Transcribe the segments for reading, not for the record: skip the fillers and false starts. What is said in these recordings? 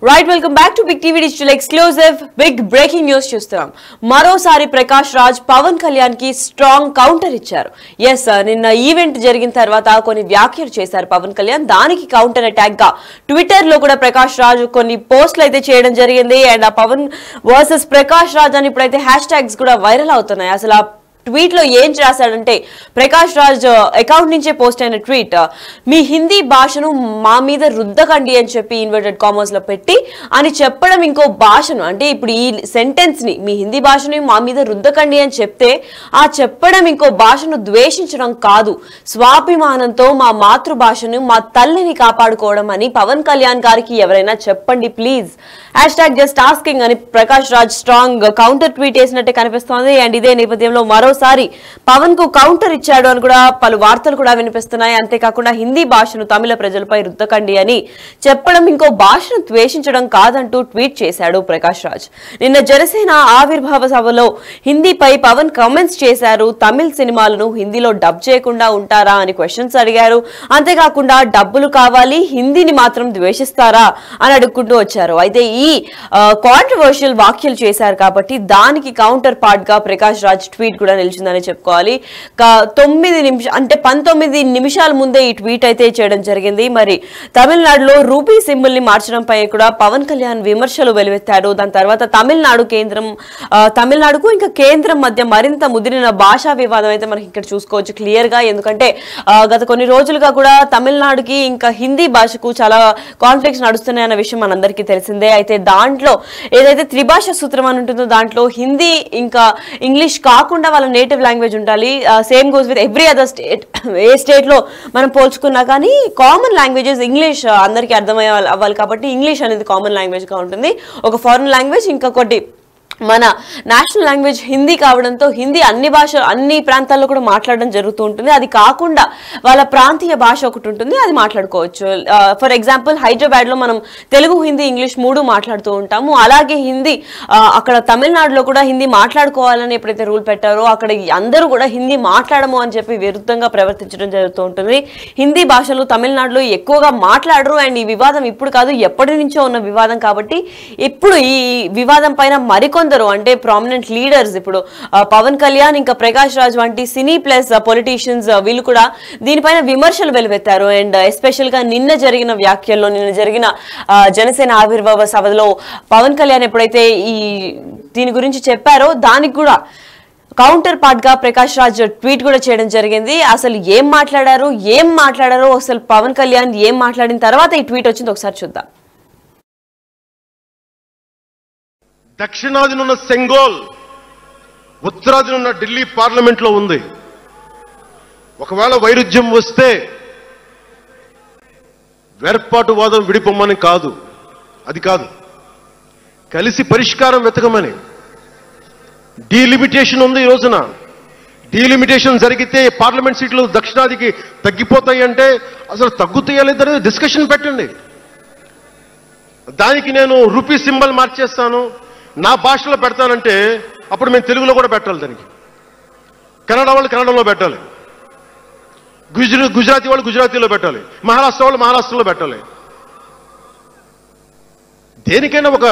Right, welcome back to Big TV Digital Exclusive. Big breaking news చూస్తున్నాం. మరోసారి ప్రకాష్ రాజ్ పవన్ కళ్యాణ్ కి strong counter ఇచ్చారు. yes నిన్న ఈవెంట్ జరిగిన తర్వాత కొన్ని వ్యాఖ్యలు చేశారు పవన్ కళ్యాణ్. దానికి కౌంటర్ అటాక్ గా ట్విట్టర్ లో కూడా ప్రకాష్ రాజ్ కొన్ని పోస్టులు అయితే చేయడం జరిగింది. అండ్ ఆ పవన్ వర్సెస్ ప్రకాష్ రాజ్ అని ఇప్పుడైతే హ్యాష్ ట్యాగ్స్ కూడా వైరల్ అవుతున్నాయి. అసలు ట్వీట్ లో ఏం రాశాడంటే ప్రకాష్ రాజ్ అకౌంట్ నుంచే పోస్ట్ అయిన ట్వీట్, మీ హిందీ భాషను మా మీద రుద్దకండి అని చెప్పి ఇన్వర్టెడ్ కామర్స్ లో పెట్టి అని చెప్పడం ఇంకో భాషను, అంటే ఇప్పుడు ఈ సెంటెన్స్ ని మీ హిందీ భాషను మా మీద రుద్దకండి అని చెప్తే ఆ చెప్పడం ఇంకో భాషను ద్వేషించడం కాదు, స్వాభిమానంతో మా మాతృభాషను మా తల్లిని కాపాడుకోవడం అని పవన్ కళ్యాణ్ గారికి ఎవరైనా చెప్పండి please. Hash tag just asking అని Prakash Raj strong counter tweet చేసినట్టే కనిపిస్తోంది. అండ్ ఇదే నేపథ్యంలో మరోసారి పవన్ కు కౌంటర్ ఇచ్చాడు అని కూడా పలు వార్తలు కూడా వినిపిస్తున్నాయి. అంతేకాకుండా హిందీ భాషను తమిళ ప్రజలపై రుద్దకండి అని చెప్పడం ఇంకో భాషను ద్వేషించడం కాదంటూ ట్వీట్ చేశాడు ప్రకాష్ రాజ్. నిన్న జనసేన ఆవిర్భావ సభలో హిందీపై పవన్ కామెంట్స్ చేశారు. తమిళ సినిమాలను హిందీలో డబ్ చేయకుండా ఉంటారా అని క్వశ్చన్స్ అడిగారు. అంతేకాకుండా డబ్బులు కావాలి, హిందీని మాత్రం ద్వేషిస్తారా అని అడుక్కుంటూ వచ్చారు. అయితే ఈ కాంట్రవర్షియల్ వ్యాఖ్యలు చేశారు కాబట్టి దానికి కౌంటర్ పార్ట్ గా ప్రకాష్ రాజ్ ట్వీట్ కూడా నిలిచిందని చెప్పుకోవాలి. 19 నిమిషాల ముందే ఈ ట్వీట్ అయితే చేయడం జరిగింది. మరి తమిళనాడులో రూపీ సింబల్ ని మార్చడంపై కూడా పవన్ కళ్యాణ్ విమర్శలు వెలువెత్తాడు. దాని తర్వాత తమిళనాడుకు ఇంకా కేంద్రం మధ్య మరింత ముదిరిన భాషా వివాదం అయితే మనకి ఇక్కడ చూసుకోవచ్చు క్లియర్ గా. ఎందుకంటే గత కొన్ని రోజులుగా కూడా తమిళనాడుకి ఇంకా హిందీ భాషకు చాలా కాన్ఫ్లిక్ట్స్ నడుస్తున్నాయన్న విషయం మనందరికీ తెలిసిందే. అయితే దాంట్లో ఏదైతే త్రిభాష సూత్రం అని ఉంటుందో దాంట్లో హిందీ ఇంకా ఇంగ్లీష్ కాకుండా వాళ్ళ నేటివ్ లాంగ్వేజ్ ఉండాలి. Same goes with every other state. A state లో మనం పోల్చుకున్నా కానీ కామన్ లాంగ్వేజెస్ ఇంగ్లీష్ అందరికీ అవ్వాలి కాబట్టి ఇంగ్లీష్ అనేది కామన్ లాంగ్వేజ్ గా ఉంటుంది. ఒక ఫారెన్ లాంగ్వేజ్ ఇంకొకటి మన నేషనల్ లాంగ్వేజ్ హిందీ కావడంతో హిందీ అన్ని ప్రాంతాల్లో కూడా మాట్లాడడం జరుగుతూ ఉంటుంది. అది కాకుండా వాళ్ళ ప్రాంతీయ భాష ఒకటి ఉంటుంది, అది మాట్లాడుకోవచ్చు. ఫర్ ఎగ్జాంపుల్ హైదరాబాద్ లో మనం తెలుగు, హిందీ, ఇంగ్లీష్ 3 మాట్లాడుతూ ఉంటాము. అలాగే హిందీ అక్కడ తమిళనాడులో కూడా హిందీ మాట్లాడుకోవాలని ఎప్పుడైతే రూల్ పెట్టారో అక్కడ అందరూ కూడా హిందీ మాట్లాడము అని చెప్పి విరుద్ధంగా ప్రవర్తించడం జరుగుతూ ఉంటుంది. హిందీ భాషలు తమిళనాడులో ఎక్కువగా మాట్లాడరు. అండ్ ఈ వివాదం ఇప్పుడు కాదు, ఎప్పటి నుంచో ఉన్న వివాదం కాబట్టి ఇప్పుడు ఈ వివాదం పైన మరికొంత అంటే ప్రామినెంట్ లీడర్స్ ఇప్పుడు పవన్ కళ్యాణ్ ఇంకా ప్రకాష్ రాజ్ వంటి సినీ ప్లస్ పొలిటీషియన్స్ వీళ్ళు కూడా దీనిపైన విమర్శలు వెలువెత్తారు. అండ్ ఎస్పెషల్ గా నిన్న జరిగిన జనసేన ఆవిర్భావ సభలో పవన్ కళ్యాణ్ ఎప్పుడైతే దీని గురించి చెప్పారో దానికి కూడా కౌంటర్ పార్ట్ గా ప్రకాష్ రాజ్ ట్వీట్ కూడా చేయడం జరిగింది. అసలు ఏం మాట్లాడారో అసలు పవన్ కళ్యాణ్ ఏం మాట్లాడిన తర్వాత ఈ ట్వీట్ వచ్చింది ఒకసారి చూద్దాం. దక్షిణాదినున్న సెంగోల్, ఉత్తరాదినున్న ఢిల్లీ పార్లమెంట్ లో ఉంది. ఒకవేళ వైరుధ్యం వస్తే వేర్పాటువాదం విడిపోమని కాదు, అది కాదు, కలిసి పరిష్కారం వెతకమని. డీలిమిటేషన్ ఉంది. ఈ రోజున డీలిమిటేషన్ జరిగితే పార్లమెంట్ సీట్లు దక్షిణాదికి తగ్గిపోతాయి అంటే అసలు తగ్గుతాయా లేదని డిస్కషన్ పెట్టండి. దానికి నేను రూపీ సింబల్ మార్చేస్తాను, నా భాషలో పెడతానంటే అప్పుడు మేము తెలుగులో కూడా పెట్టాలి, దానికి కన్నడ వాళ్ళు కన్నడలో పెట్టాలి, గుజరాతీ వాళ్ళు గుజరాతీలో పెట్టాలి, మహారాష్ట్ర వాళ్ళు మహారాష్ట్రలో పెట్టాలి. దేనికైనా ఒక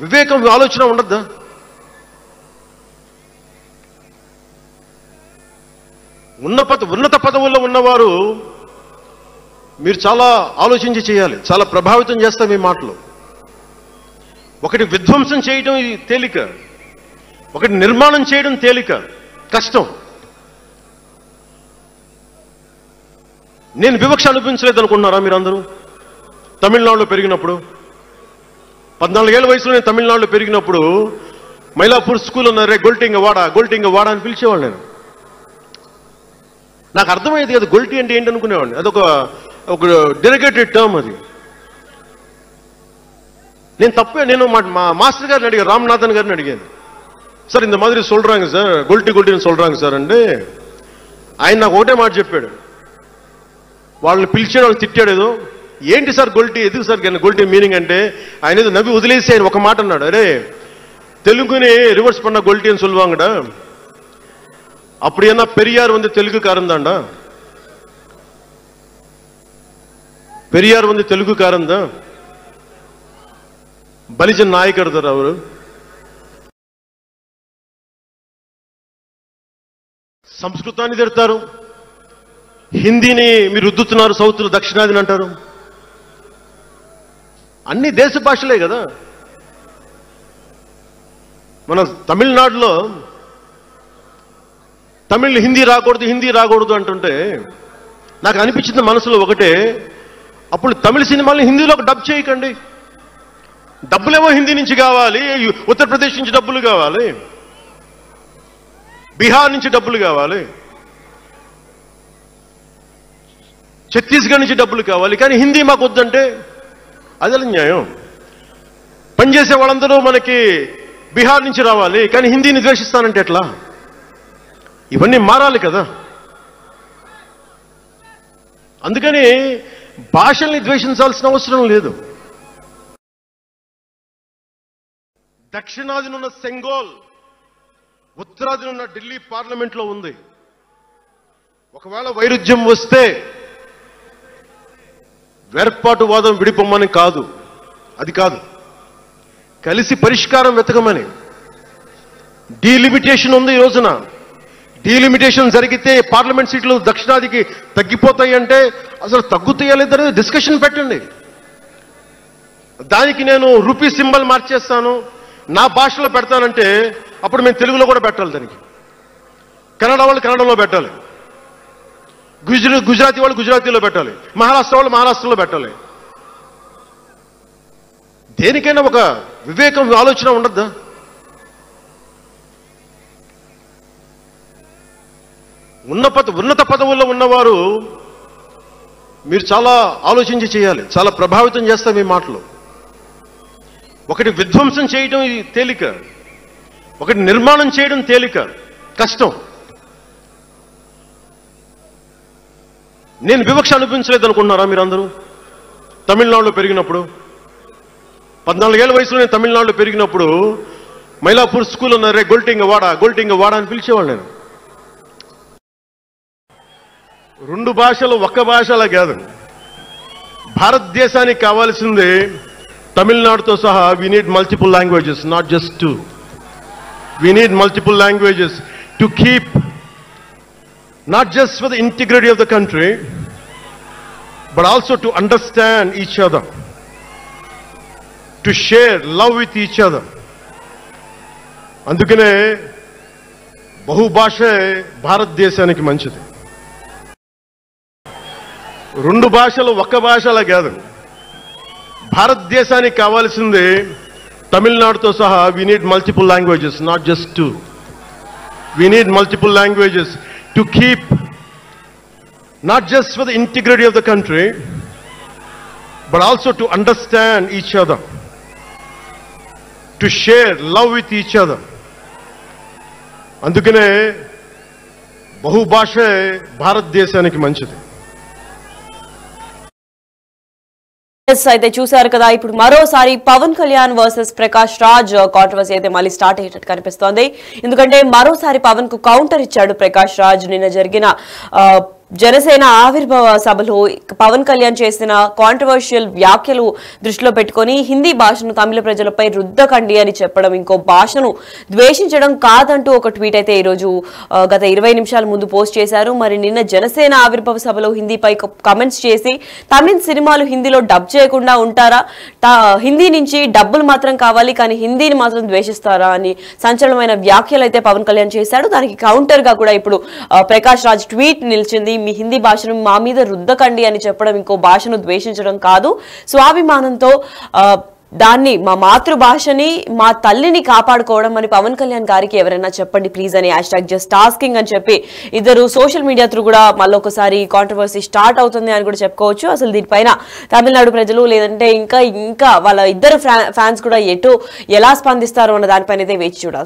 వివేకం, ఆలోచన ఉండద్దా? ఉన్నత పదవుల్లో ఉన్నవారు మీరు చాలా ఆలోచించి చేయాలి, చాలా ప్రభావితం చేస్తాయి మీ మాటలు. ఒకటి విధ్వంసం చేయడం తేలిక, ఒకటి నిర్మాణం చేయడం తేలిక, కష్టం. నేను వివక్ష అనిపించలేదనుకుంటున్నారా మీరందరూ? తమిళనాడులో పెరిగినప్పుడు 14 ఏళ్ల వయసులో నేను తమిళనాడులో పెరిగినప్పుడు మైలాపూర్ స్కూల్ ఉన్నారే, గొల్టింగ వాడ అని పిలిచేవాడు. నేను నాకు అర్థమయ్యేది కదా గొల్టీ అంటే ఏంటి అనుకునేవాడిని. అదొక డెరిగేటెడ్ టర్మ్ అది. నేను మా మాస్టర్ గారిని అడిగాను, రామ్నాథన్ గారిని అడిగాను, సార్ ఇంత మాదిరి சொல்றாங்க సార్, గొల్టీని சொல்றாங்க సార్ అంటే ఆయన నాకు ఒకటే మాట చెప్పాడు. వాళ్ళని పిలిచాడు, వాళ్ళు తిట్టాడు. ఏదో ఏంటి సార్ గొల్టీ, ఎందుకు సార్ గొల్టీ మీనింగ్ అంటే ఆయన ఏదో నవ్వి వదిలేసి ఆయన ఒక మాట అన్నాడు, అరే తెలుగుని రివర్స్ பண்ண గొల్టీ అని சொல்லுவாங்கடா, அப்படி என்ன பெரியார் வந்து தெலுங்குக்காரன் தான்டா, பெரியார் வந்து தெலுங்குக்காரன் தான், బలిజన్ నాయకర్ ಅವರು సంస్కృతాన్ని తిడతారు, హిందీని మీరు రుద్దుతున్నారు, సౌత్లో దక్షిణాదిని అంటారు. అన్ని దేశ భాషలే కదా. మన తమిళనాడులో తమిళ్ హిందీ రాకూడదు అంటుంటే నాకు అనిపించింది మనసులో ఒకటే, అప్పుడు తమిళ సినిమాల్ని హిందీలోకి డబ్ చేయకండి. డబ్బులేమో హిందీ నుంచి కావాలి, ఉత్తరప్రదేశ్ నుంచి డబ్బులు కావాలి, బీహార్ నుంచి డబ్బులు కావాలి, ఛత్తీస్గఢ్ నుంచి డబ్బులు కావాలి, కానీ హిందీ మాకు వద్దంటే అదే న్యాయం. పనిచేసే వాళ్ళందరూ మనకి బీహార్ నుంచి రావాలి, కానీ హిందీని ద్వేషిస్తానంటే ఎట్లా? ఇవన్నీ మారాలి కదా. అందుకని భాషల్ని ద్వేషించాల్సిన అవసరం లేదు. దక్షిణాదినున్న సెంగోల్, ఉత్తరాదినున్న ఢిల్లీ పార్లమెంట్లో ఉంది. ఒకవేళ వైరుధ్యం వస్తే వేర్పాటువాదం విడిపోమని కాదు, అది కాదు, కలిసి పరిష్కారం వెతకమని. డీలిమిటేషన్ ఉంది ఈ రోజున. డీలిమిటేషన్ జరిగితే పార్లమెంట్ సీట్లు దక్షిణాదికి తగ్గిపోతాయి అంటే అసలు తగ్గుతాయా లేదనేది డిస్కషన్ పెట్టండి. దానికి నేను రూపీ సింబల్ మార్చేస్తాను, నా భాషలో పెడతానంటే అప్పుడు మేము తెలుగులో కూడా పెట్టాలి, దానికి కన్నడ వాళ్ళు కన్నడలో పెట్టాలి, గుజరాతీ వాళ్ళు గుజరాతీలో పెట్టాలి, మహారాష్ట్ర వాళ్ళు మహారాష్ట్రలో పెట్టాలి. దేనికైనా ఒక వివేకం, ఆలోచన ఉండద్దా? ఉన్నత పదవుల్లో ఉన్నవారు మీరు చాలా ఆలోచించి చేయాలి, చాలా ప్రభావితం చేస్తాయి మీ మాటలు. ఒకటి విధ్వంసం చేయడం తేలిక, ఒకటి నిర్మాణం చేయడం తేలిక, కష్టం. నేను వివక్ష అనిపించలేదు అనుకుంటున్నారా మీరందరూ? తమిళనాడులో పెరిగినప్పుడు 14 ఏళ్ల వయసులో నేను తమిళనాడులో పెరిగినప్పుడు మైలాపూర్ స్కూల్ ఉన్నారే, గొల్టింగ వాడ అని పిలిచేవాళ్ళు. నేను 2 భాషలు ఒక్క భాష అలా కాదు. భారతదేశానికి కావాల్సింది తమిళనాడుతో సహా we need multiple languages, not just 2. We need multiple languages to keep, not just for the integrity of the country, but also to understand each other, to share love with each other. అందుకనే బహుభాషే భారతదేశానికి మంచిది. 2 భాషలు ఒక్క భాష అలా కాదు. భారతదేశానికి కావాల్సింది తమిళనాడుతో సహా we need multiple languages, not just 2. We need multiple languages to keep, not just for the integrity of the country, but also to understand each other, to share love with each other. అందుకనే బహుభాషే భారతదేశానికి మంచిది. అయితే చూశారు కదా, ఇప్పుడు మరోసారి Pawan Kalyan versus Prakash Raj controversy అయితే మళ్ళీ స్టార్ట్ అయ్యేటట్టు కనిపిస్తోంది. ఎందుకంటే మరోసారి పవన్ కు కౌంటర్ ఇచ్చాడు ప్రకాష్ రాజ్. నిన్న జరిగిన జనసేన ఆవిర్భావ సభలో పవన్ కళ్యాణ్ చేసిన కాంట్రవర్షియల్ వ్యాఖ్యలు దృష్టిలో పెట్టుకుని హిందీ భాషను తమిళ ప్రజలపై రుద్దకండి అని చెప్పడం, ఇంకో భాషను ద్వేషించడం కాదంటూ ఒక ట్వీట్ అయితే ఈరోజు గత 20 నిమిషాల ముందు పోస్ట్ చేశారు. మరి నిన్న జనసేన ఆవిర్భావ సభలో హిందీపై కమెంట్స్ చేసి తమిళ సినిమాలు హిందీలో డబ్ చేయకుండా ఉంటారా, హిందీ నుంచి డబ్బులు మాత్రం కావాలి కానీ హిందీని మాత్రం ద్వేషిస్తారా అని సంచలనమైన వ్యాఖ్యలు అయితే పవన్ కళ్యాణ్ చేశాడు. దానికి కౌంటర్ గా కూడా ఇప్పుడు ప్రకాష్ రాజ్ ట్వీట్ నిలిచింది. మీ హిందీ భాషను మా మీద రుద్దకండి అని చెప్పడం ఇంకో భాషను ద్వేషించడం కాదు, స్వాభిమానంతో దాన్ని మా మాతృభాషని మా తల్లిని కాపాడుకోవడం అని పవన్ కళ్యాణ్ గారికి ఎవరైనా చెప్పండి ప్లీజ్ అని #JustAsking అని చెప్పి ఇద్దరు సోషల్ మీడియా త్రూ కూడా మళ్ళీ ఒకసారి కాంట్రవర్సీ స్టార్ట్ అవుతుంది అని కూడా చెప్పుకోవచ్చు. అసలు దీనిపైన తమిళనాడు ప్రజలు లేదంటే ఇంకా వాళ్ళ ఇద్దరు ఫ్యాన్స్ కూడా ఎలా స్పందిస్తారు అన్న దానిపైన అయితే వేచి చూడాలి.